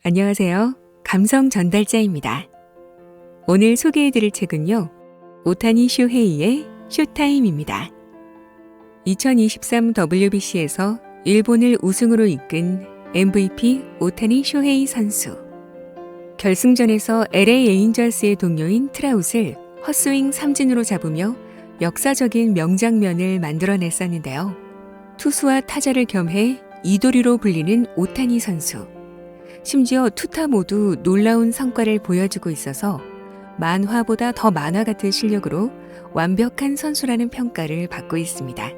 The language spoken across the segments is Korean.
안녕하세요. 감성 전달자입니다. 오늘 소개해드릴 책은요. 오타니 쇼헤이의 쇼타임입니다. 2023 WBC에서 일본을 우승으로 이끈 MVP 오타니 쇼헤이 선수. 결승전에서 LA 에인절스의 동료인 트라웃을 헛스윙 삼진으로 잡으며 역사적인 명장면을 만들어냈었는데요. 투수와 타자를 겸해 이도리로 불리는 오타니 선수. 심지어 투타 모두 놀라운 성과를 보여주고 있어서 만화보다 더 만화 같은 실력으로 완벽한 선수라는 평가를 받고 있습니다.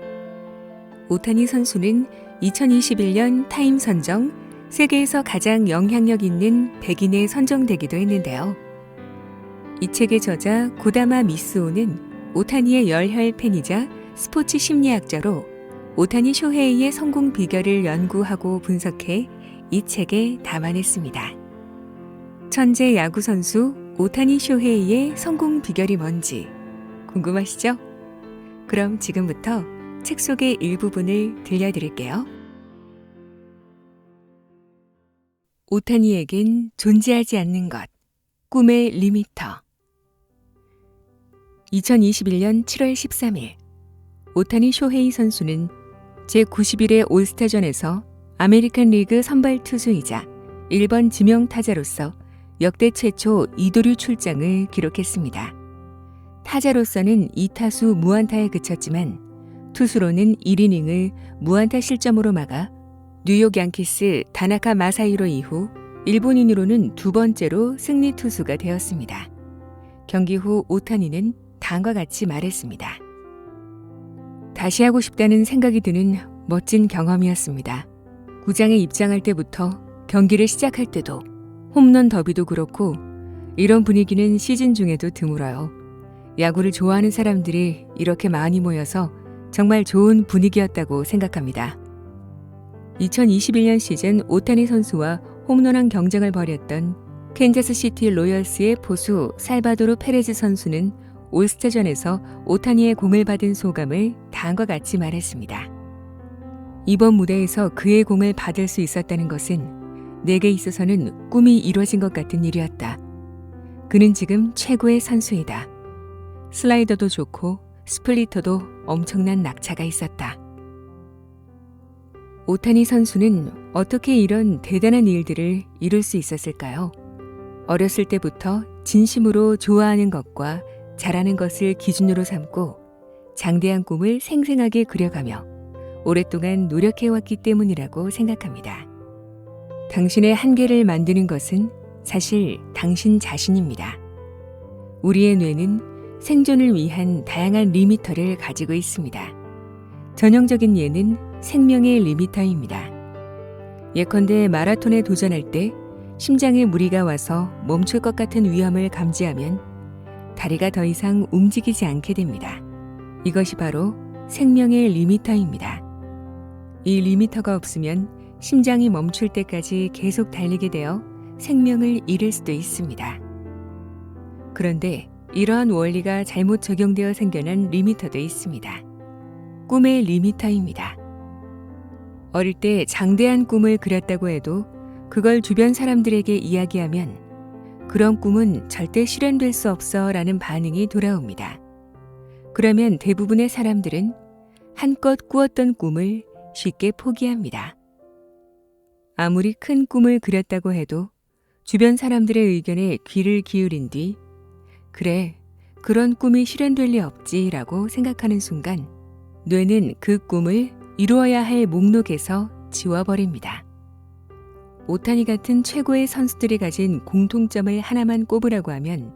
오타니 선수는 2021년 타임 선정 세계에서 가장 영향력 있는 100인에 선정되기도 했는데요. 이 책의 저자 고다마 미스오는 오타니의 열혈 팬이자 스포츠 심리학자로 오타니 쇼헤이의 성공 비결을 연구하고 분석해 이 책에 담아냈습니다. 천재 야구 선수 오타니 쇼헤이의 성공 비결이 뭔지 궁금하시죠? 그럼 지금부터 책 속의 일부분을 들려드릴게요. 오타니에겐 존재하지 않는 것, 꿈의 리미터. 2021년 7월 13일, 오타니 쇼헤이 선수는 제91회 올스타전에서 아메리칸 리그 선발 투수이자 1번 지명 타자로서 역대 최초 2도류 출장을 기록했습니다. 타자로서는 2타수 무안타에 그쳤지만 투수로는 1이닝을 무안타 실점으로 막아 뉴욕 양키스 다나카 마사히로 이후 일본인으로는 두 번째로 승리 투수가 되었습니다. 경기 후 오타니는 다음과 같이 말했습니다. 다시 하고 싶다는 생각이 드는 멋진 경험이었습니다. 구장에 입장할 때부터 경기를 시작할 때도 홈런 더비도 그렇고 이런 분위기는 시즌 중에도 드물어요. 야구를 좋아하는 사람들이 이렇게 많이 모여서 정말 좋은 분위기였다고 생각합니다. 2021년 시즌 오타니 선수와 홈런왕 경쟁을 벌였던 캔자스시티 로열스의 포수 살바도르 페레즈 선수는 올스타전에서 오타니의 공을 받은 소감을 다음과 같이 말했습니다. 이번 무대에서 그의 공을 받을 수 있었다는 것은 내게 있어서는 꿈이 이루어진 것 같은 일이었다. 그는 지금 최고의 선수이다. 슬라이더도 좋고 스플리터도 엄청난 낙차가 있었다. 오타니 선수는 어떻게 이런 대단한 일들을 이룰 수 있었을까요? 어렸을 때부터 진심으로 좋아하는 것과 잘하는 것을 기준으로 삼고 장대한 꿈을 생생하게 그려가며 오랫동안 노력해왔기 때문이라고 생각합니다. 당신의 한계를 만드는 것은 사실 당신 자신입니다. 우리의 뇌는 생존을 위한 다양한 리미터를 가지고 있습니다. 전형적인 예는 생명의 리미터입니다. 예컨대 마라톤에 도전할 때 심장에 무리가 와서 멈출 것 같은 위험을 감지하면 다리가 더 이상 움직이지 않게 됩니다. 이것이 바로 생명의 리미터입니다. 이 리미터가 없으면 심장이 멈출 때까지 계속 달리게 되어 생명을 잃을 수도 있습니다. 그런데 이러한 원리가 잘못 적용되어 생겨난 리미터도 있습니다. 꿈의 리미터입니다. 어릴 때 장대한 꿈을 그렸다고 해도 그걸 주변 사람들에게 이야기하면 그런 꿈은 절대 실현될 수 없어 라는 반응이 돌아옵니다. 그러면 대부분의 사람들은 한껏 꾸었던 꿈을 쉽게 포기합니다. 아무리 큰 꿈을 그렸다고 해도 주변 사람들의 의견에 귀를 기울인 뒤 그래, 그런 꿈이 실현될 리 없지 라고 생각하는 순간 뇌는 그 꿈을 이루어야 할 목록에서 지워버립니다. 오타니 같은 최고의 선수들이 가진 공통점을 하나만 꼽으라고 하면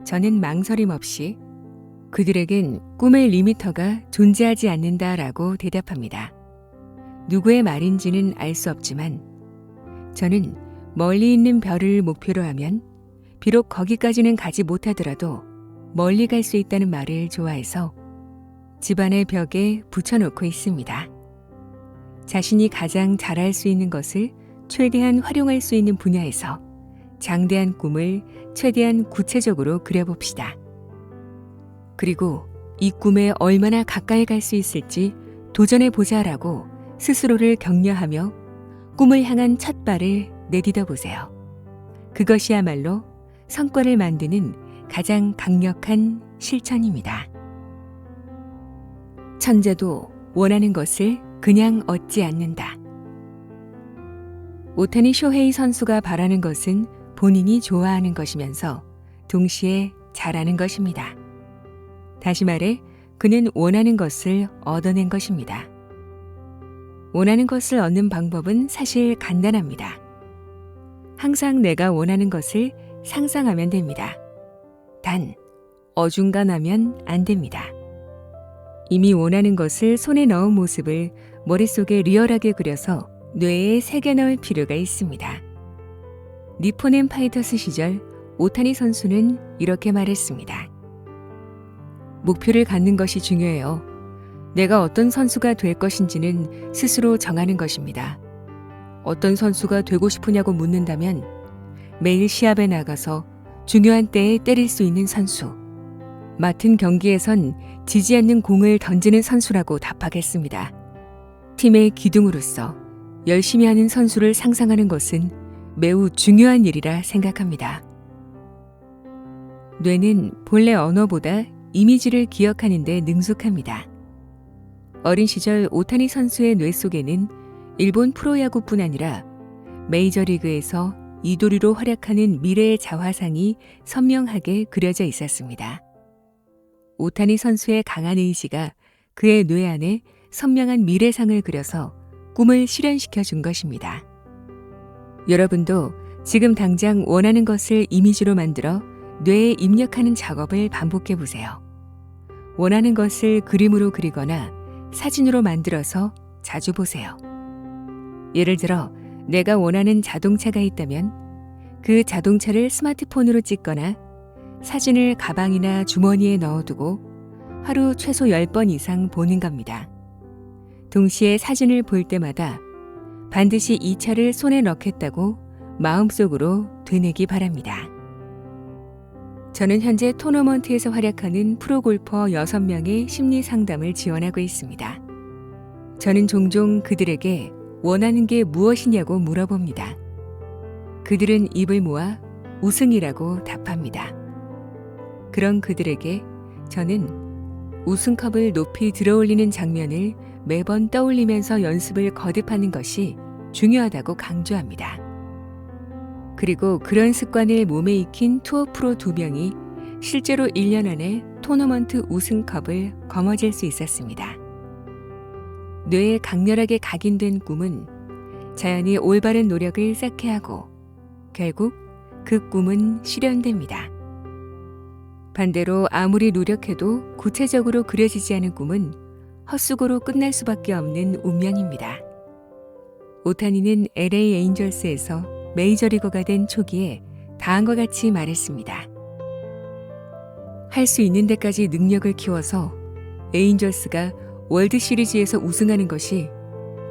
저는 망설임 없이 그들에겐 꿈의 리미터가 존재하지 않는다라고 대답합니다. 누구의 말인지는 알 수 없지만 저는 멀리 있는 별을 목표로 하면 비록 거기까지는 가지 못하더라도 멀리 갈 수 있다는 말을 좋아해서 집안의 벽에 붙여놓고 있습니다. 자신이 가장 잘할 수 있는 것을 최대한 활용할 수 있는 분야에서 장대한 꿈을 최대한 구체적으로 그려봅시다. 그리고 이 꿈에 얼마나 가까이 갈 수 있을지 도전해보자라고 스스로를 격려하며 꿈을 향한 첫 발을 내디뎌 보세요. 그것이야말로 성과를 만드는 가장 강력한 실천입니다. 천재도 원하는 것을 그냥 얻지 않는다. 오타니 쇼헤이 선수가 바라는 것은 본인이 좋아하는 것이면서 동시에 잘하는 것입니다. 다시 말해 그는 원하는 것을 얻어낸 것입니다. 원하는 것을 얻는 방법은 사실 간단합니다. 항상 내가 원하는 것을 상상하면 됩니다. 단, 어중간하면 안 됩니다. 이미 원하는 것을 손에 넣은 모습을 머릿속에 리얼하게 그려서 뇌에 새겨 넣을 필요가 있습니다. 니포넨 파이터스 시절 오타니 선수는 이렇게 말했습니다. 목표를 갖는 것이 중요해요. 내가 어떤 선수가 될 것인지는 스스로 정하는 것입니다. 어떤 선수가 되고 싶으냐고 묻는다면 매일 시합에 나가서 중요한 때에 때릴 수 있는 선수, 맡은 경기에선 지지 않는 공을 던지는 선수라고 답하겠습니다. 팀의 기둥으로서 열심히 하는 선수를 상상하는 것은 매우 중요한 일이라 생각합니다. 뇌는 본래 언어보다 이미지를 기억하는 데 능숙합니다. 어린 시절 오타니 선수의 뇌 속에는 일본 프로야구뿐 아니라 메이저리그에서 이도류로 활약하는 미래의 자화상이 선명하게 그려져 있었습니다. 오타니 선수의 강한 의지가 그의 뇌 안에 선명한 미래상을 그려서 꿈을 실현시켜 준 것입니다. 여러분도 지금 당장 원하는 것을 이미지로 만들어 뇌에 입력하는 작업을 반복해 보세요. 원하는 것을 그림으로 그리거나 사진으로 만들어서 자주 보세요. 예를 들어 내가 원하는 자동차가 있다면 그 자동차를 스마트폰으로 찍거나 사진을 가방이나 주머니에 넣어두고 하루 최소 10번 이상 보는 겁니다. 동시에 사진을 볼 때마다 반드시 이 차를 손에 넣겠다고 마음속으로 되뇌기 바랍니다. 저는 현재 토너먼트에서 활약하는 프로골퍼 6명의 심리 상담을 지원하고 있습니다. 저는 종종 그들에게 원하는 게 무엇이냐고 물어봅니다. 그들은 입을 모아 우승이라고 답합니다. 그런 그들에게 저는 우승컵을 높이 들어올리는 장면을 매번 떠올리면서 연습을 거듭하는 것이 중요하다고 강조합니다. 그리고 그런 습관을 몸에 익힌 투어 프로 2명이 실제로 1년 안에 토너먼트 우승컵을 거머쥘 수 있었습니다. 뇌에 강렬하게 각인된 꿈은 자연히 올바른 노력을 쌓게 하고 결국 그 꿈은 실현됩니다. 반대로 아무리 노력해도 구체적으로 그려지지 않은 꿈은 헛수고로 끝날 수밖에 없는 운명입니다. 오타니는 LA 에인절스에서 메이저리거가 된 초기에 다음과 같이 말했습니다. 할 수 있는 데까지 능력을 키워서 에인절스가 월드시리즈에서 우승하는 것이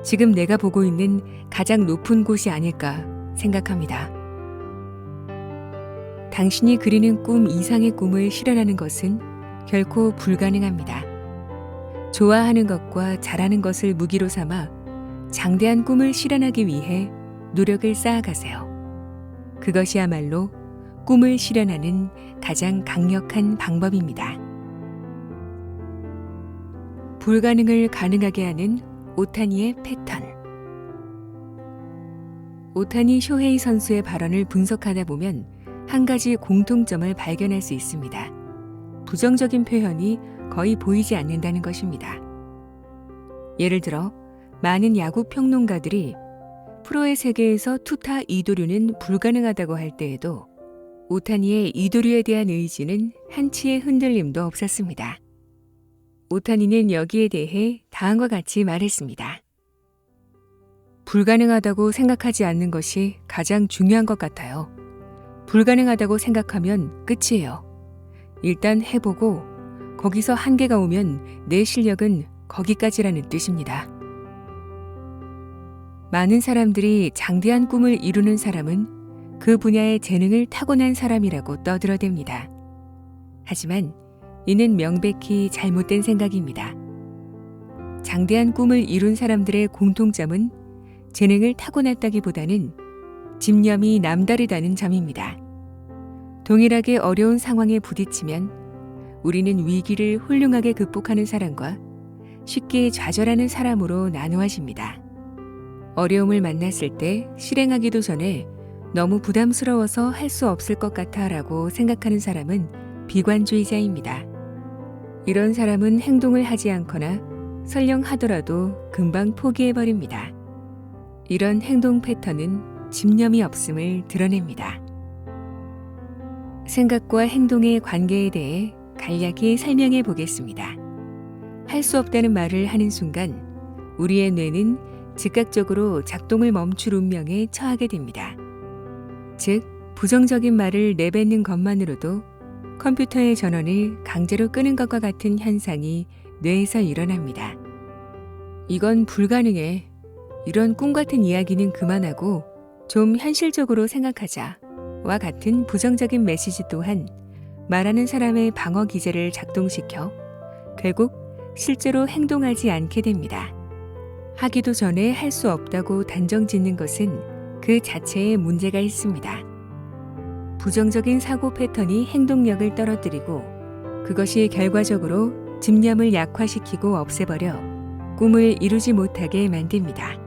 지금 내가 보고 있는 가장 높은 곳이 아닐까 생각합니다. 당신이 그리는 꿈 이상의 꿈을 실현하는 것은 결코 불가능합니다. 좋아하는 것과 잘하는 것을 무기로 삼아 장대한 꿈을 실현하기 위해 노력을 쌓아가세요. 그것이야말로 꿈을 실현하는 가장 강력한 방법입니다. 불가능을 가능하게 하는 오타니의 패턴. 오타니 쇼헤이 선수의 발언을 분석하다 보면 한 가지 공통점을 발견할 수 있습니다. 부정적인 표현이 거의 보이지 않는다는 것입니다. 예를 들어 많은 야구 평론가들이 프로의 세계에서 투타 이도류는 불가능하다고 할 때에도 오타니의 이도류에 대한 의지는 한치의 흔들림도 없었습니다. 오타니는 여기에 대해 다음과 같이 말했습니다. 불가능하다고 생각하지 않는 것이 가장 중요한 것 같아요. 불가능하다고 생각하면 끝이에요. 일단 해보고 거기서 한계가 오면 내 실력은 거기까지라는 뜻입니다. 많은 사람들이 장대한 꿈을 이루는 사람은 그 분야의 재능을 타고난 사람이라고 떠들어댑니다. 하지만 이는 명백히 잘못된 생각입니다. 장대한 꿈을 이룬 사람들의 공통점은 재능을 타고났다기보다는 집념이 남다르다는 점입니다. 동일하게 어려운 상황에 부딪히면 우리는 위기를 훌륭하게 극복하는 사람과 쉽게 좌절하는 사람으로 나누어집니다. 어려움을 만났을 때 실행하기도 전에 너무 부담스러워서 할 수 없을 것 같아 라고 생각하는 사람은 비관주의자입니다. 이런 사람은 행동을 하지 않거나 설령 하더라도 금방 포기해버립니다. 이런 행동 패턴은 집념이 없음을 드러냅니다. 생각과 행동의 관계에 대해 간략히 설명해 보겠습니다. 할 수 없다는 말을 하는 순간 우리의 뇌는 즉각적으로 작동을 멈출 운명에 처하게 됩니다. 즉, 부정적인 말을 내뱉는 것만으로도 컴퓨터의 전원을 강제로 끄는 것과 같은 현상이 뇌에서 일어납니다. 이건 불가능해. 이런 꿈 같은 이야기는 그만하고 좀 현실적으로 생각하자와 같은 부정적인 메시지 또한 말하는 사람의 방어 기제를 작동시켜 결국 실제로 행동하지 않게 됩니다. 하기도 전에 할 수 없다고 단정 짓는 것은 그 자체에 문제가 있습니다. 부정적인 사고 패턴이 행동력을 떨어뜨리고 그것이 결과적으로 집념을 약화시키고 없애버려 꿈을 이루지 못하게 만듭니다.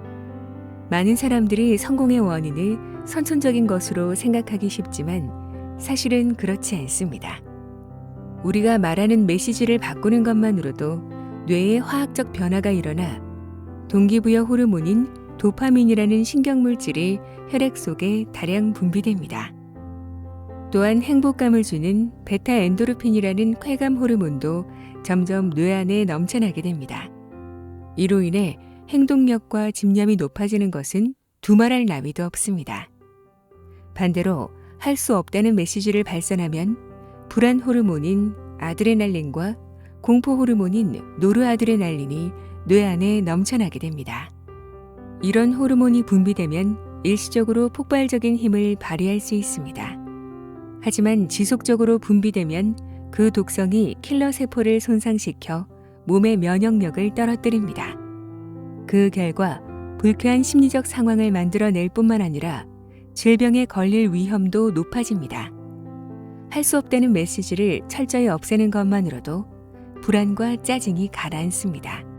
많은 사람들이 성공의 원인을 선천적인 것으로 생각하기 쉽지만 사실은 그렇지 않습니다. 우리가 말하는 메시지를 바꾸는 것만으로도 뇌에 화학적 변화가 일어나 동기부여 호르몬인 도파민이라는 신경물질이 혈액 속에 다량 분비됩니다. 또한 행복감을 주는 베타 엔도르핀이라는 쾌감 호르몬도 점점 뇌 안에 넘쳐나게 됩니다. 이로 인해 행동력과 집념이 높아지는 것은 두말할 나위도 없습니다. 반대로 할 수 없다는 메시지를 발산하면 불안 호르몬인 아드레날린과 공포 호르몬인 노르아드레날린이 뇌 안에 넘쳐나게 됩니다. 이런 호르몬이 분비되면 일시적으로 폭발적인 힘을 발휘할 수 있습니다. 하지만 지속적으로 분비되면 그 독성이 킬러 세포를 손상시켜 몸의 면역력을 떨어뜨립니다. 그 결과 불쾌한 심리적 상황을 만들어낼 뿐만 아니라 질병에 걸릴 위험도 높아집니다. 할 수 없다는 메시지를 철저히 없애는 것만으로도 불안과 짜증이 가라앉습니다.